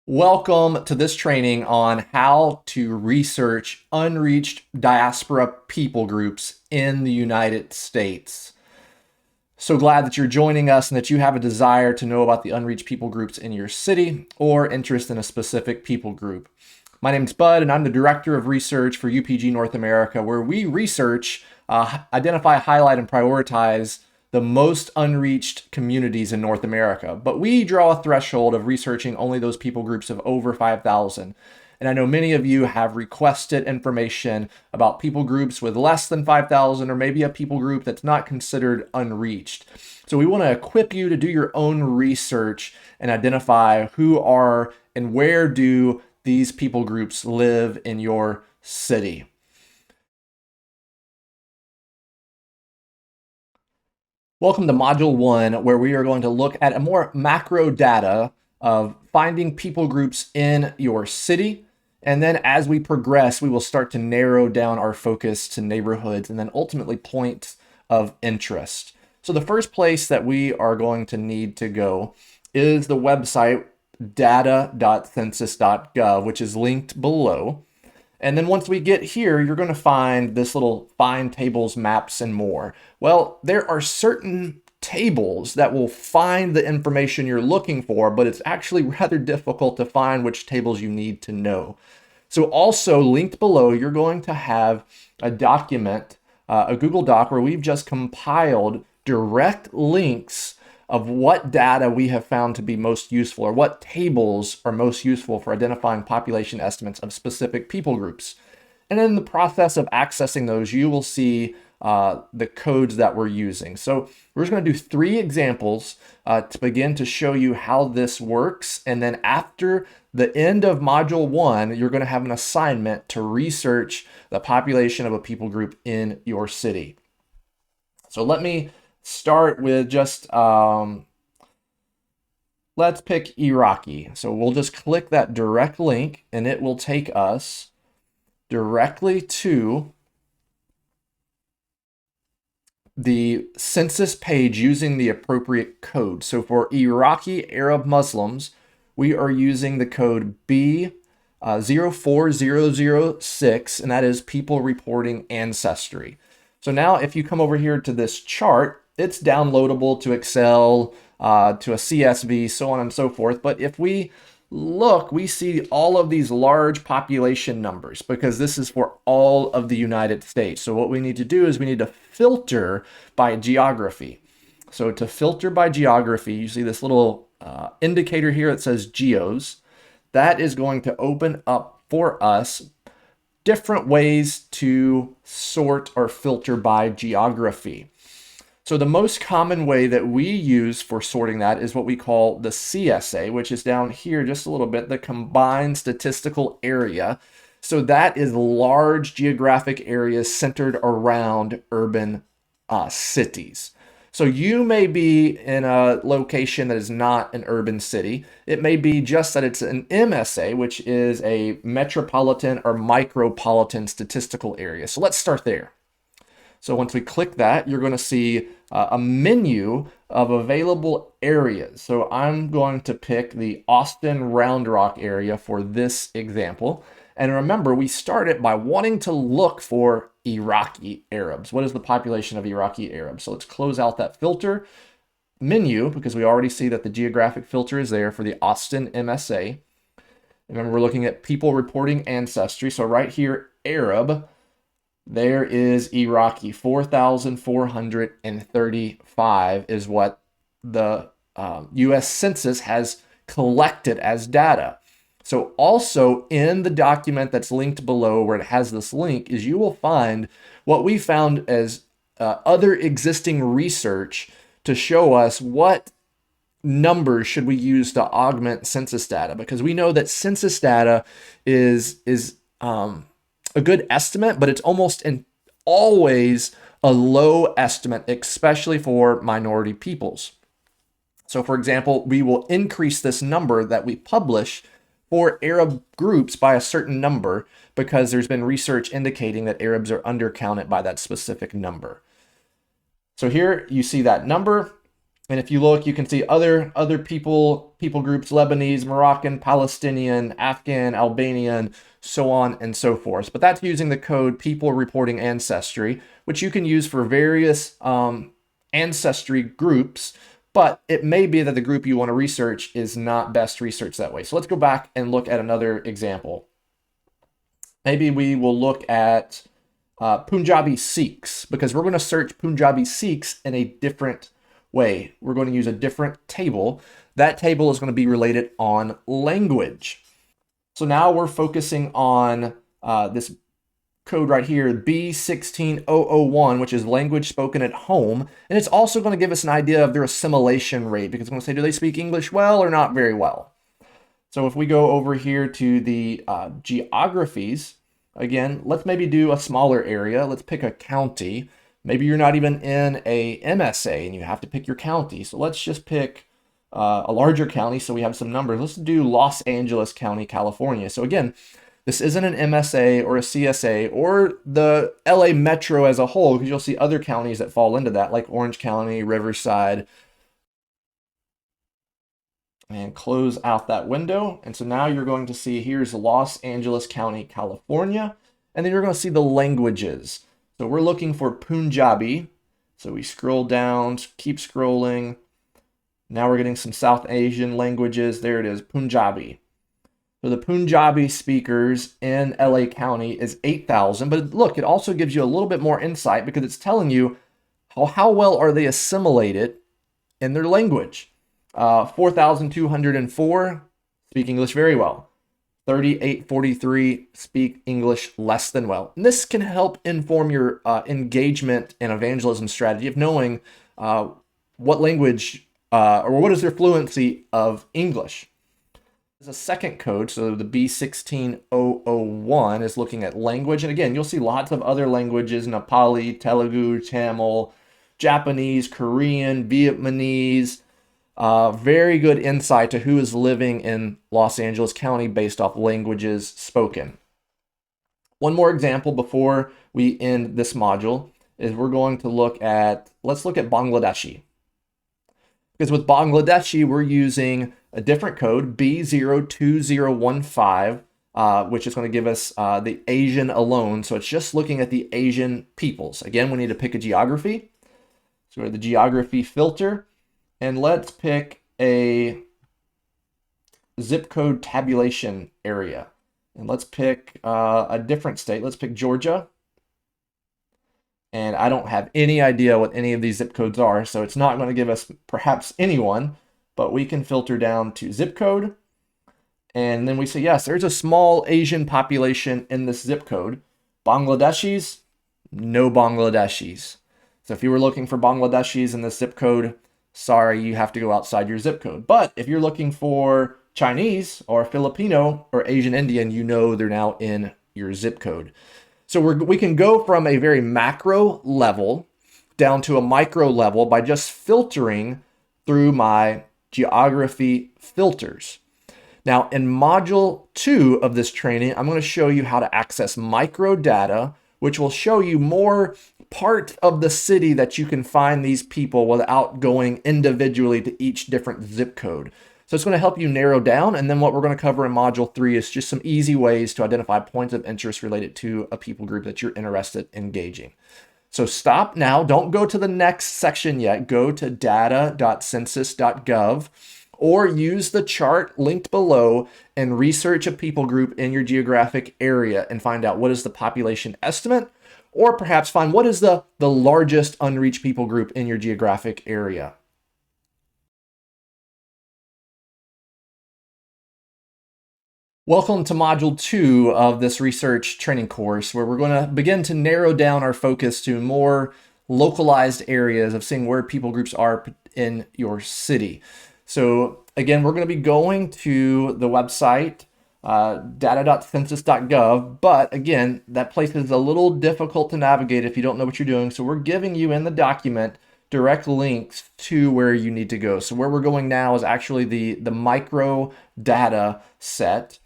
Welcome to this training on how to research unreached diaspora people groups in the United States. So glad that you're joining us and that you have a desire to know about the unreached people groups in your city or interest in a specific people group. My name is Bud, and I'm the Director of Research for UPG North America, where we research, identify, highlight, and prioritize the most unreached communities in North America. But we draw a threshold of researching only those people groups of over 5,000. And I know many of you have requested information about people groups with less than 5,000, or maybe a people group that's not considered unreached. So we want to equip you to do your own research and identify who are and where do these people groups live in your city. Welcome to Module 1, where we are going to look at a more macro data of finding people groups in your city. And then as we progress, we will start to narrow down our focus to neighborhoods and then ultimately points of interest. So the first place that we are going to need to go is the website data.census.gov, which is linked below. And then once we get here, you're going to find this little find tables, maps, and more. Well, there are certain tables that will find the information you're looking for, but it's actually rather difficult to find which tables you need to know. So also linked below, you're going to have a document, a Google Doc, where we've just compiled direct links of what data we have found to be most useful, or what tables are most useful for identifying population estimates of specific people groups. And in the process of accessing those, you will see the codes that we're using. So we're just going to do 3 examples to begin to show you how this works. And then after the end of Module 1, you're going to have an assignment to research the population of a people group in your city. So let me start with just, let's pick Iraqi. So we'll just click that direct link and it will take us directly to the census page using the appropriate code. So for Iraqi Arab Muslims, we are using the code B04006, and that is people reporting ancestry. So now if you come over here to this chart, it's downloadable to Excel, to a CSV, so on and so forth. But if we look, we see all of these large population numbers because this is for all of the United States. So what we need to do is we need to filter by geography. So to filter by geography, you see this little indicator here that says geos. That is going to open up for us different ways to sort or filter by geography. So the most common way that we use for sorting that is what we call the CSA, which is down here just a little bit, the combined statistical area. So that is large geographic areas centered around urban cities. So you may be in a location that is not an urban city. It may be just that it's an MSA, which is a metropolitan or micropolitan statistical area. So let's start there. So once we click that, you're going to see a menu of available areas. So I'm going to pick the Austin Round Rock area for this example. And remember, we started by wanting to look for Iraqi Arabs. What is the population of Iraqi Arabs? So let's close out that filter menu because we already see that the geographic filter is there for the Austin MSA. Remember, we're looking at people reporting ancestry. So right here, Arab. There is Iraqi, 4,435 is what the US Census has collected as data. So also in the document that's linked below where it has this link is you will find what we found as other existing research to show us what numbers should we use to augment census data, because we know that census data is a good estimate, but it's always a low estimate, especially for minority peoples. So for example, we will increase this number that we publish for Arab groups by a certain number because there's been research indicating that Arabs are undercounted by that specific number. So here you see that number. And if you look, you can see other people groups: Lebanese, Moroccan, Palestinian, Afghan, Albanian, so on and so forth. But that's using the code people reporting ancestry, which you can use for various ancestry groups. But it may be that the group you want to research is not best researched that way. So let's go back and look at another example. Maybe we will look at Punjabi Sikhs, because we're going to search Punjabi Sikhs in a different way. We're going to use a different table. That table is going to be related on language. So now we're focusing on this code right here, B16001, which is language spoken at home. And it's also going to give us an idea of their assimilation rate, because it's going to say, do they speak English well or not very well? So if we go over here to the geographies, again, let's maybe do a smaller area. Let's pick a county. Maybe you're not even in a MSA and you have to pick your county. So let's just pick a larger county so we have some numbers. Let's do Los Angeles County, California. So again, this isn't an MSA or a CSA or the LA Metro as a whole, because you'll see other counties that fall into that, like Orange County, Riverside. And close out that window. And so now you're going to see here's Los Angeles County, California. And then you're going to see the languages. So we're looking for Punjabi. So we scroll down, keep scrolling. Now we're getting some South Asian languages. There it is, Punjabi. So the Punjabi speakers in LA County is 8,000. But look, it also gives you a little bit more insight, because it's telling you how well are they assimilated in their language. 4,204 speak English very well. 3,843 speak English less than well. And this can help inform your engagement and evangelism strategy of knowing what language or what is their fluency of English. There's a second code, so the B16001 is looking at language. And again, you'll see lots of other languages: Nepali, Telugu, Tamil, Japanese, Korean, Vietnamese. Very good insight to who is living in Los Angeles County based off languages spoken. One more example before we end this module is we're going to look at, let's look at Bangladeshi. Because with Bangladeshi, we're using a different code, B02015, which is going to give us the Asian alone. So it's just looking at the Asian peoples. Again, we need to pick a geography. So go to the geography filter. And let's pick a zip code tabulation area. And let's pick a different state. Let's pick Georgia. And I don't have any idea what any of these zip codes are, so it's not going to give us perhaps anyone, but we can filter down to zip code. And then we say, yes, there's a small Asian population in this zip code. Bangladeshis, no Bangladeshis. So if you were looking for Bangladeshis in this zip code, sorry, you have to go outside your zip code. But if you're looking for Chinese or Filipino or Asian Indian, you know they're now in your zip code. So we can go from a very macro level down to a micro level by just filtering through my geography filters. Now, in module 2 of this training, I'm going to show you how to access microdata, which will show you more part of the city that you can find these people without going individually to each different zip code. So it's going to help you narrow down. And then what we're going to cover in module 3 is just some easy ways to identify points of interest related to a people group that you're interested in engaging. So stop now. Don't go to the next section yet. Go to data.census.gov or use the chart linked below and research a people group in your geographic area and find out what is the population estimate, or perhaps find what is the largest unreached people group in your geographic area. Welcome to Module 2 of this research training course, where we're going to begin to narrow down our focus to more localized areas of seeing where people groups are in your city. So again, we're going to be going to the website, data.census.gov, but again, that place is a little difficult to navigate if you don't know what you're doing. So we're giving you in the document direct links to where you need to go. So where we're going now is actually the micro data set.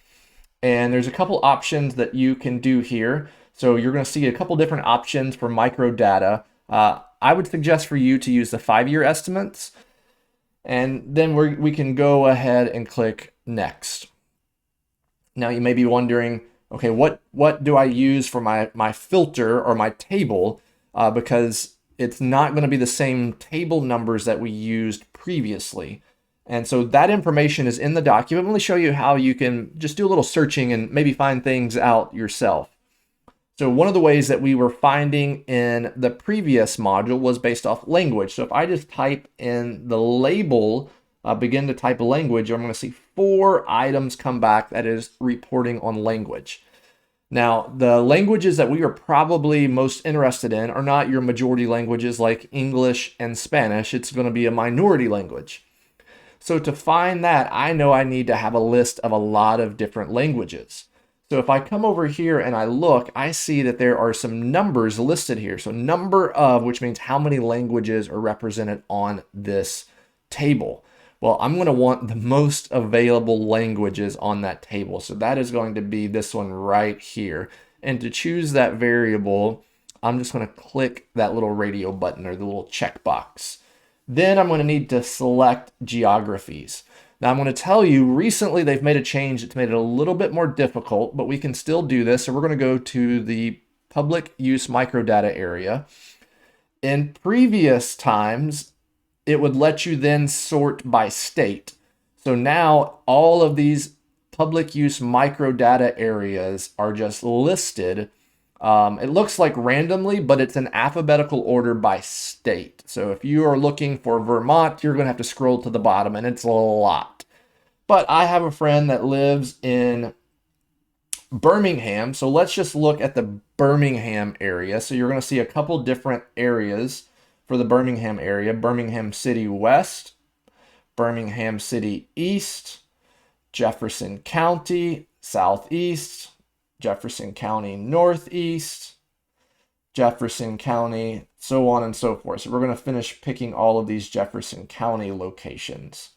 And there's a couple options that you can do here. So you're going to see a couple different options for microdata. I would suggest for you to use the 5-year estimates. And then we can go ahead and click next. Now you may be wondering, okay, what do I use for my filter or my table? Because it's not going to be the same table numbers that we used previously. And so that information is in the document. Let me show you how you can just do a little searching and maybe find things out yourself. So one of the ways that we were finding in the previous module was based off language. So if I just type in the label, begin to type a language, I'm going to see 4 items come back that is reporting on language. Now, the languages that we are probably most interested in are not your majority languages like English and Spanish. It's going to be a minority language. So to find that, I know I need to have a list of a lot of different languages. So if I come over here and I look, I see that there are some numbers listed here. So number of, which means how many languages are represented on this table. Well, I'm going to want the most available languages on that table. So that is going to be this one right here. And to choose that variable, I'm just going to click that little radio button or the little checkbox. Then I'm going to need to select geographies. Now I'm going to tell you, recently they've made a change that's made it a little bit more difficult, but we can still do this. So we're going to go to the public use microdata area. In previous times, it would let you then sort by state. So now all of these public use microdata areas are just listed. It looks like randomly, but it's in alphabetical order by state. So if you are looking for Vermont, you're going to have to scroll to the bottom, and it's a lot. But I have a friend that lives in Birmingham, so let's just look at the Birmingham area. So you're going to see a couple different areas for the Birmingham area: Birmingham City West, Birmingham City East, Jefferson County Southeast, Jefferson County Northeast, Jefferson County, so on and so forth. So we're going to finish picking all of these Jefferson County locations.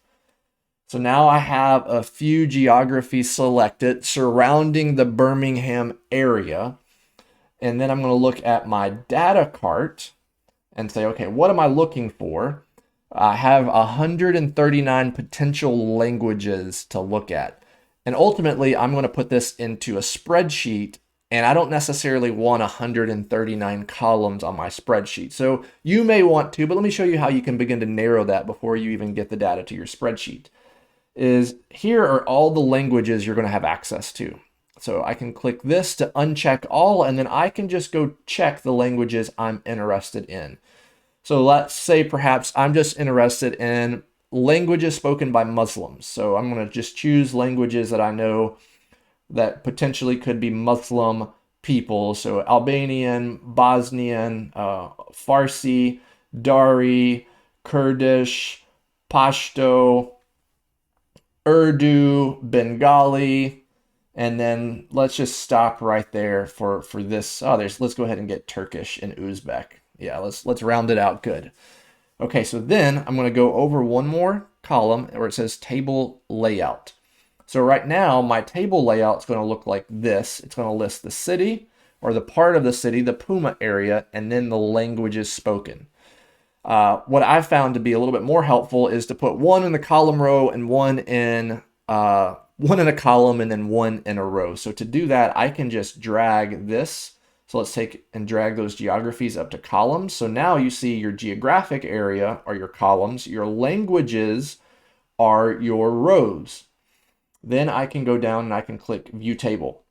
So now I have a few geographies selected surrounding the Birmingham area. And then I'm going to look at my data cart and say, okay, what am I looking for? I have 139 potential languages to look at. And ultimately, I'm going to put this into a spreadsheet, and I don't necessarily want 139 columns on my spreadsheet. So you may want to, but let me show you how you can begin to narrow that before you even get the data to your spreadsheet. Here are all the languages you're going to have access to. So I can click this to uncheck all, and then I can just go check the languages I'm interested in. So let's say perhaps I'm just interested in languages spoken by Muslims. So I'm going to just choose languages that I know that potentially could be Muslim people. So Albanian, Bosnian, Farsi, Dari, Kurdish, Pashto, Urdu, Bengali, and then let's just stop right there for this. Let's go ahead and get Turkish and Uzbek. Yeah, let's round it out good. Okay, so then I'm going to go over one more column where it says table layout. So right now, my table layout is going to look like this. It's going to list the city or the part of the city, the Puma area, and then the languages spoken. What I've found to be a little bit more helpful is to put one in the column row and one in a column and then one in a row. So to do that, I can just drag this. So let's take and drag those geographies up to columns. So now you see your geographic area are your columns, your languages are your rows. Then I can go down and I can click View Table.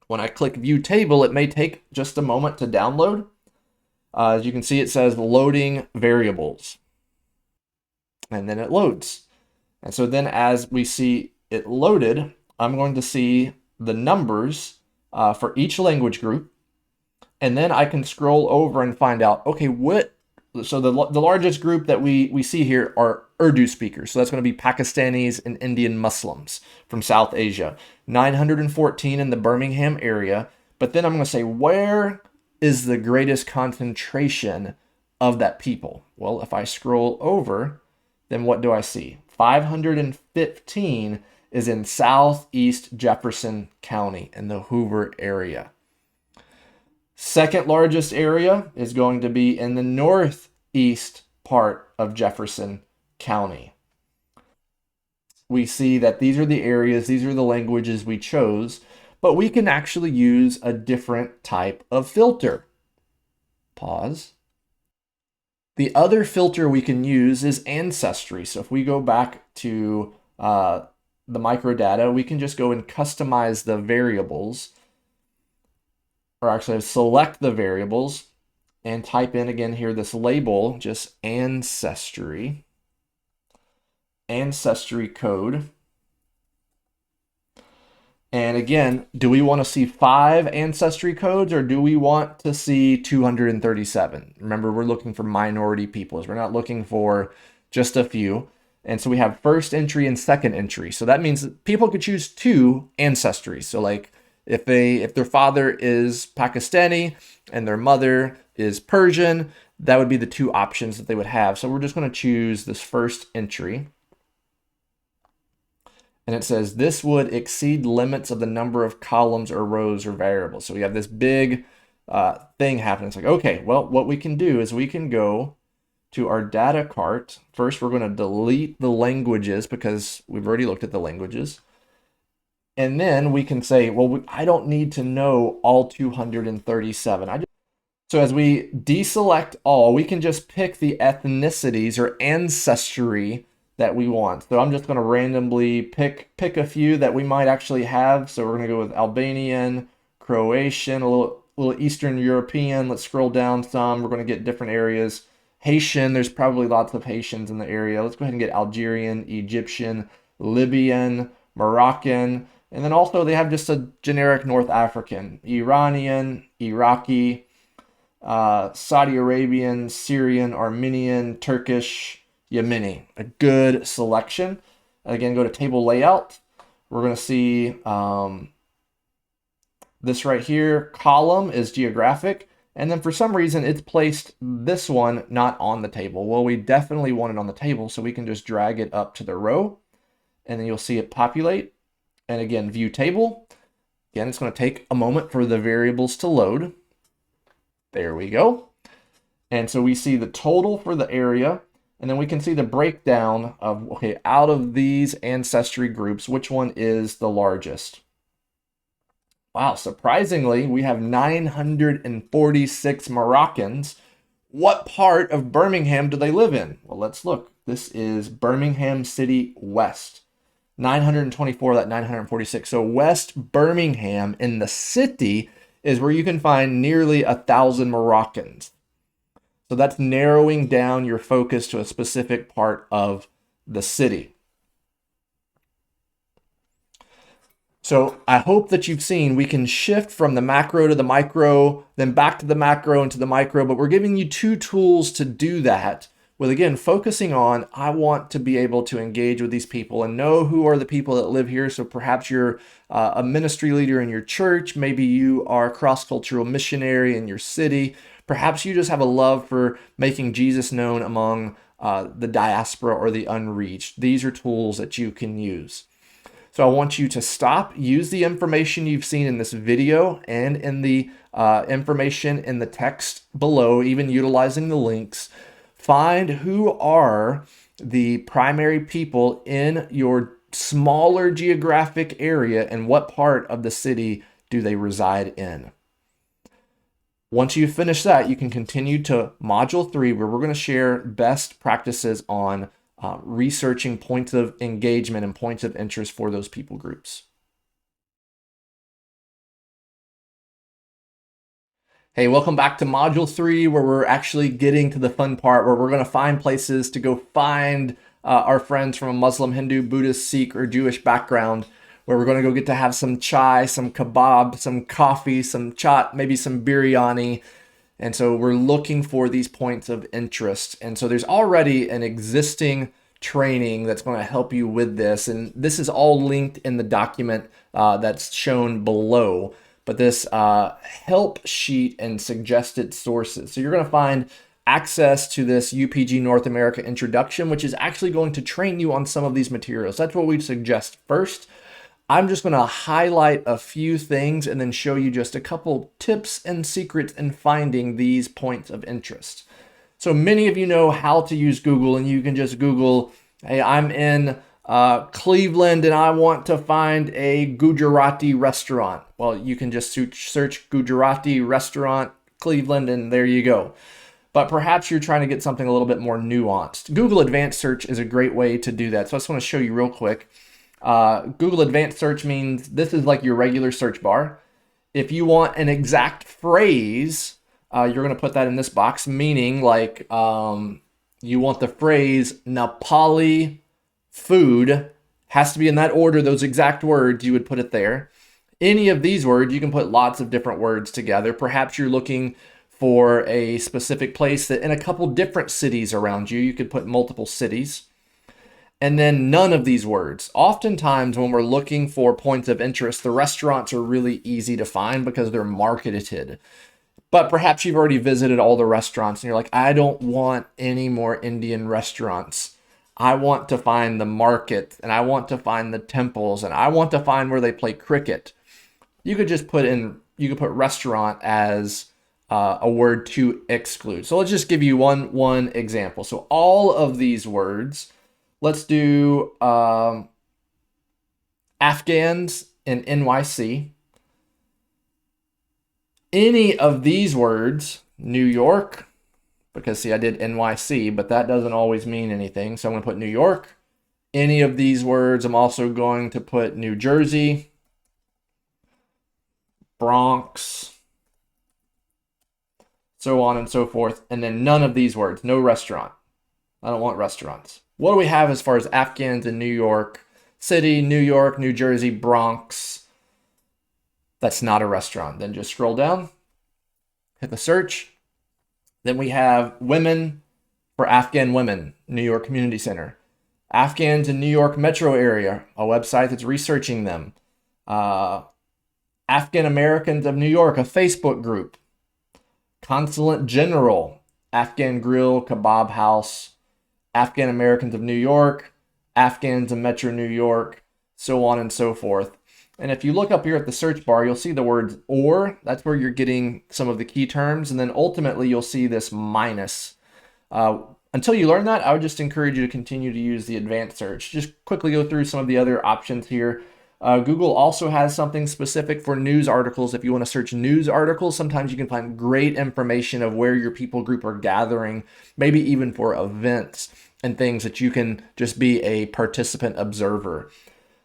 When I click View Table, it may take just a moment to download. As you can see, it says loading variables. And then it loads. And so then as we see it loaded, I'm going to see the numbers for each language group. And then I can scroll over and find out, okay, so the largest group that we see here are Urdu speakers. So that's going to be Pakistanis and Indian Muslims from South Asia. 914 in the Birmingham area. But then I'm going to say, where is the greatest concentration of that people? Well, if I scroll over, then what do I see? 515 is in Southeast Jefferson County in the Hoover area. Second largest area is going to be in the northeast part of Jefferson county. We see that these are the areas, these are the languages we chose, but we can actually use a different type of filter. Pause. The other filter we can use is ancestry. So if we go back to the microdata, we can just go and customize the variables, or actually select the variables and type in again here this label, just ancestry code. And again, do we want to see 5 ancestry codes or do we want to see 237? Remember, we're looking for minority peoples. We're not looking for just a few. And so we have first entry and second entry. So that means that people could choose 2 ancestries. So like if their father is Pakistani and their mother is Persian, that would be the 2 options that they would have. So we're just going to choose this first entry. And it says this would exceed limits of the number of columns or rows or variables. So we have this big thing happening. It's like, okay, well, what we can do is we can go to our data cart. First, we're going to delete the languages because we've already looked at the languages. And then we can say, well, I don't need to know all 237. So as we deselect all, we can just pick the ethnicities or ancestry that we want. So I'm just going to randomly pick a few that we might actually have. So we're going to go with Albanian, Croatian, a little Eastern European. Let's scroll down some. We're going to get different areas. Haitian, there's probably lots of Haitians in the area. Let's go ahead and get Algerian, Egyptian, Libyan, Moroccan, and then also they have just a generic North African, Iranian, Iraqi, Saudi Arabian, Syrian, Armenian, Turkish, Yemeni. A good selection. Again, go to table layout. We're going to see this right here. Column is geographic. And then for some reason, it's placed this one not on the table. Well, we definitely want it on the table, so we can just drag it up to the row. And then you'll see it populate. And again, view table. Again, it's going to take a moment for the variables to load. There we go. And so we see the total for the area. And then we can see the breakdown of, okay, out of these ancestry groups, which one is the largest? Wow, surprisingly, we have 946 Moroccans. What part of Birmingham do they live in? Well, let's look. This is Birmingham City West. 924 of that 946. So West Birmingham in the city is where you can find nearly 1,000 Moroccans. So that's narrowing down your focus to a specific part of the city. So I hope that you've seen we can shift from the macro to the micro, then back to the macro and to the micro, but we're giving you 2 tools to do that with, again, focusing on, I want to be able to engage with these people and know who are the people that live here. So perhaps you're a ministry leader in your church. Maybe you are a cross-cultural missionary in your city. Perhaps you just have a love for making Jesus known among the diaspora or the unreached. These are tools that you can use. So I want you to stop, use the information you've seen in this video and in the information in the text below, even utilizing the links. Find who are the primary people in your smaller geographic area and what part of the city do they reside in. Once you finish that, you can continue to Module 3, where we're going to share best practices on researching points of engagement and points of interest for those people groups. Hey, welcome back to Module 3, where we're actually getting to the fun part where we're going to find places to go find our friends from a Muslim, Hindu, Buddhist, Sikh, or Jewish background, where we're going to go get to have some chai, some kebab, some coffee, some chaat, maybe some biryani. And so we're looking for these points of interest. And so there's already an existing training that's going to help you with this. And this is all linked in the document that's shown below. But this help sheet and suggested sources. So you're going to find access to this UPG North America introduction, which is actually going to train you on some of these materials. That's what we'd suggest first. I'm just going to highlight a few things and then show you just a couple tips and secrets in finding these points of interest. So many of you know how to use Google, and you can just Google, hey, I'm in Cleveland and I want to find a Gujarati restaurant. Well, you can just search Gujarati restaurant Cleveland, and there you go. But perhaps you're trying to get something a little bit more nuanced. Google Advanced Search is a great way to do that. So I just want to show you real quick. Google Advanced Search means this is like your regular search bar. If you want an exact phrase, you're going to put that in this box, meaning like you want the phrase Nepali food, has to be in that order, those exact words, you would put it there. Any of these words, you can put lots of different words together. Perhaps you're looking for a specific place that in a couple different cities around you, you could put multiple cities. And then none of these words. Oftentimes when we're looking for points of interest, the restaurants are really easy to find because they're marketed. But perhaps you've already visited all the restaurants and you're like, I don't want any more Indian restaurants. I want to find the market, and I want to find the temples, and I want to find where they play cricket. You could just put restaurant as a word to exclude. So let's just give you one example. So all of these words, let's do Afghans in NYC. Any of these words, New York, because see, I did NYC, but that doesn't always mean anything. So I'm going to put New York. Any of these words, I'm also going to put New Jersey, Bronx, so on and so forth. And then none of these words, no restaurant. I don't want restaurants. What do we have as far as Afghans in New York City, New York, New Jersey, Bronx? That's not a restaurant. Then just scroll down, hit the search. Then we have women for Afghan women, New York Community Center. Afghans in New York metro area, a website that's researching them. Afghan Americans of New York, a Facebook group. Consulate General, Afghan Grill, Kebab House. Afghan Americans of New York, Afghans in Metro New York, so on and so forth. And if you look up here at the search bar, you'll see the words or. That's where you're getting some of the key terms. And then ultimately, you'll see this minus. Until you learn that, I would just encourage you to continue to use the advanced search. Just quickly go through some of the other options here. Google also has something specific for news articles. If you want to search news articles, sometimes you can find great information of where your people group are gathering, maybe even for events and things that you can just be a participant observer.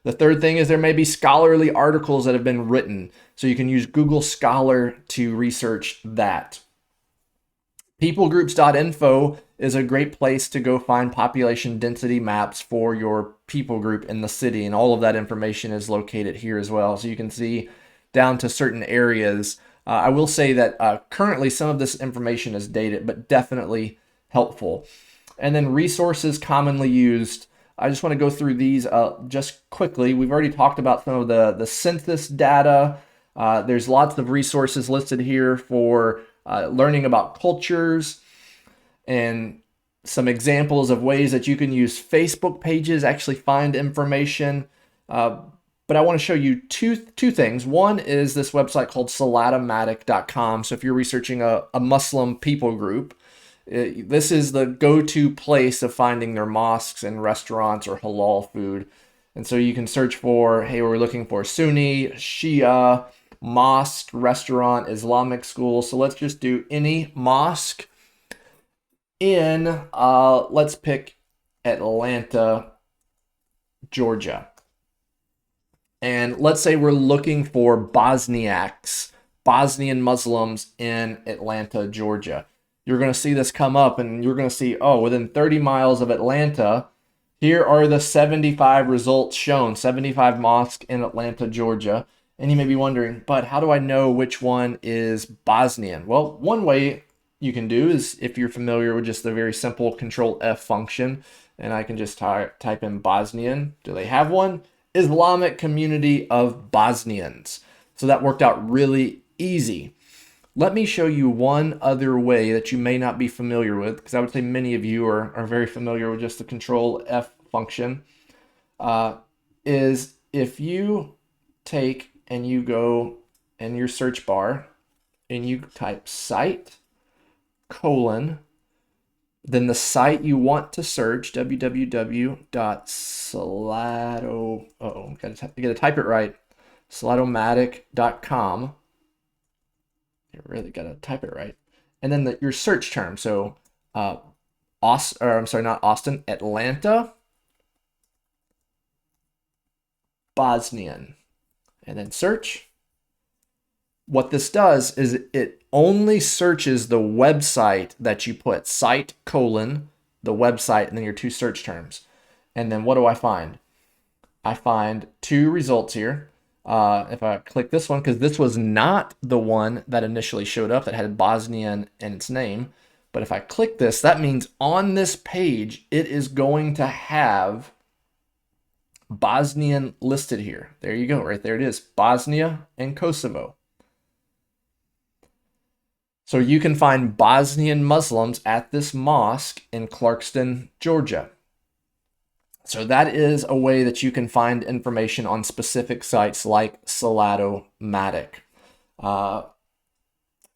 The third thing is there may be scholarly articles that have been written, so you can use Google Scholar to research that. Peoplegroups.info is a great place to go find population density maps for your people group in the city, and all of that information is located here as well. So you can see down to certain areas. I will say that currently some of this information is dated, but definitely helpful. And then resources commonly used. I just want to go through these just quickly. We've already talked about some of the census data. There's lots of resources listed here for learning about cultures and some examples of ways that you can use Facebook pages, actually find information. But I want to show you two things. One is this website called Salatomatic.com. So if you're researching a Muslim people group, this is the go-to place of finding their mosques and restaurants or halal food. And so you can search for, hey, we're looking for Sunni, Shia, mosque, restaurant, Islamic school. So let's just do any mosque in, let's pick Atlanta, Georgia. And let's say we're looking for Bosniaks, Bosnian Muslims in Atlanta, Georgia. You're going to see this come up and you're going to see, oh, within 30 miles of Atlanta, here are the 75 results shown, 75 mosques in Atlanta, Georgia. And you may be wondering, but how do I know which one is Bosnian? Well, one way you can do is if you're familiar with just the very simple Control F function, and I can just type in Bosnian. Do they have one? Islamic Community of Bosnians. So that worked out really easy. Let me show you one other way that you may not be familiar with, because I would say many of you are very familiar with just the Control F function, is if you take and you go in your search bar and you type site, Then the site you want to search, www.salado, you gotta type it right, salatomatic.com. You really gotta type it right. And then your search term. So, not Austin, Atlanta, Bosnian, and then search. What this does is it only searches the website that you put, site : the website, and then your two search terms. And then what do I find? I find two results here. If I click this one, because this was not the one that initially showed up that had Bosnian in its name. But if I click this, that means on this page, it is going to have Bosnian listed here. There you go, right there it is, Bosnia and Kosovo. So you can find Bosnian Muslims at this mosque in Clarkston, Georgia. So that is a way that you can find information on specific sites like Salado-Matic.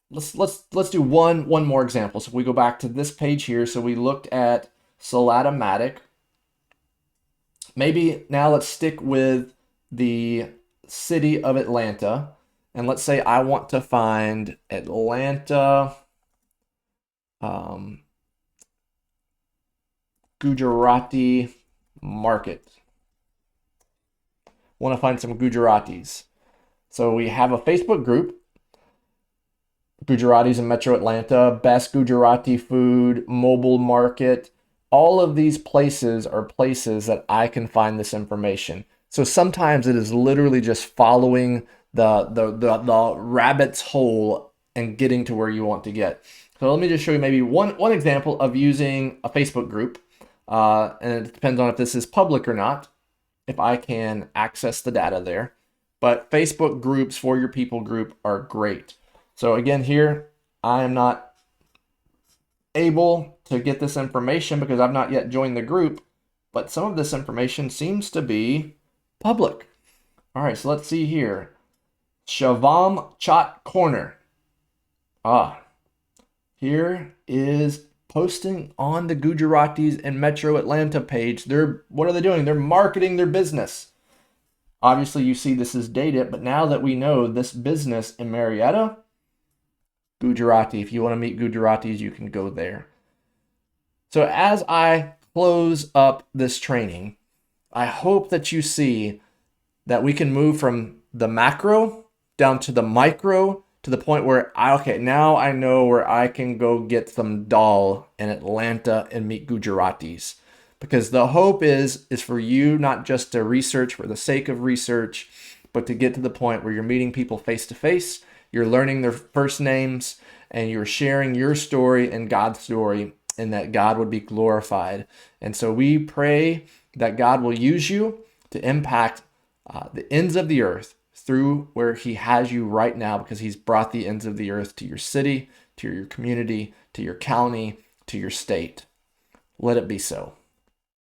Let's do one more example. So if we go back to this page here, so we looked at Salado-Matic. Maybe now let's stick with the city of Atlanta. And let's say I want to find Atlanta, Gujarati market. Want to find some Gujaratis. So we have a Facebook group, Gujaratis in Metro Atlanta, best Gujarati food, mobile market. All of these places are places that I can find this information. So sometimes it is literally just following the rabbit's hole and getting to where you want to get. So let me just show you maybe one example of using a Facebook group. And it depends on if this is public or not, if I can access the data there. But Facebook groups for your people group are great. So again, here, I am not able to get this information because I've not yet joined the group, but some of this information seems to be public. All right, so let's see here. Shavam Chat Corner. Here is posting on the Gujaratis and Metro Atlanta page. What are they doing? They're marketing their business. Obviously, you see this is dated, but now that we know this business in Marietta, Gujarati, if you want to meet Gujaratis, you can go there. So as I close up this training, I hope that you see that we can move from the macro down to the micro to the point where, now I know where I can go get some dal in Atlanta and meet Gujaratis. Because the hope is for you not just to research for the sake of research, but to get to the point where you're meeting people face to face, you're learning their first names, and you're sharing your story and God's story, and that God would be glorified. And so we pray that God will use you to impact the ends of the earth through where he has you right now, because he's brought the ends of the earth to your city, to your community, to your county, to your state. Let it be so.